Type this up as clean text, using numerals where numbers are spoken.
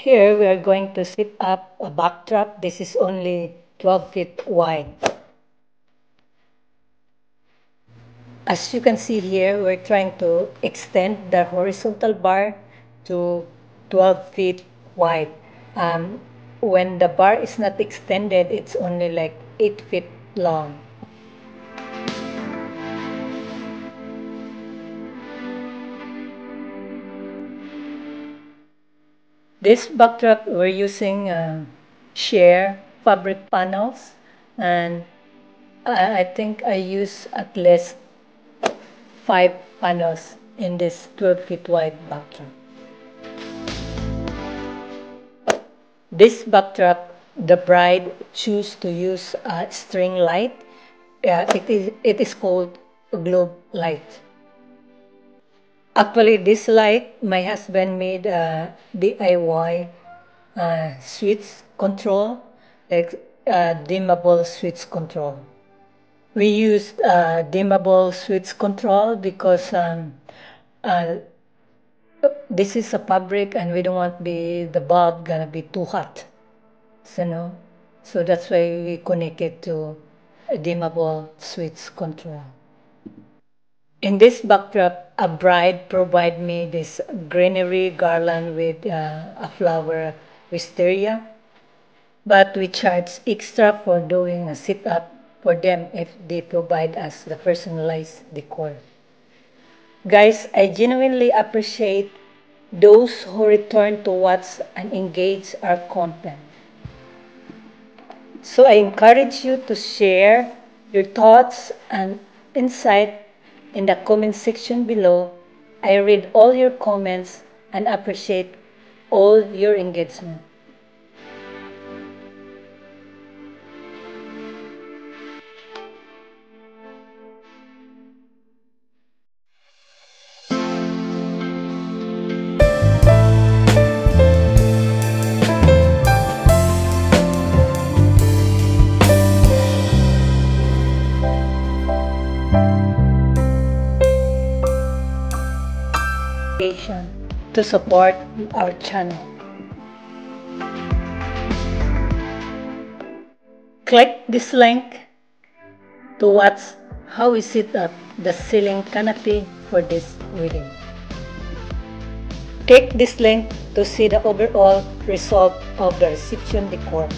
Here we are going to set up a backdrop. This is only 12 feet wide. As you can see here, we're trying to extend the horizontal bar to 12 feet wide. When the bar is not extended, it's only like 8 feet long. This backdrop, we're using sheer fabric panels, and I think I use at least 5 panels in this 12 feet wide backdrop. This backdrop, the bride chose to use a string light. It is called a globe light. Actually, this light, my husband made a DIY switch control, like dimmable switch control. We used dimmable switch control because uh, this is a fabric and we don't want the bulb gonna be too hot. So that's why we connect it to a dimmable switch control. In this backdrop, a bride provided me this greenery garland with a flower wisteria, but we charge extra for doing a sit-up for them if they provide us the personalized decor. Guys, I genuinely appreciate those who return to watch and engage our content. So I encourage you to share your thoughts and insight in the comment section below. I read all your comments and appreciate all your engagement. To support our channel. Click this link to watch how we set up the ceiling canopy for this wedding. Click this link to see the overall result of the reception decor.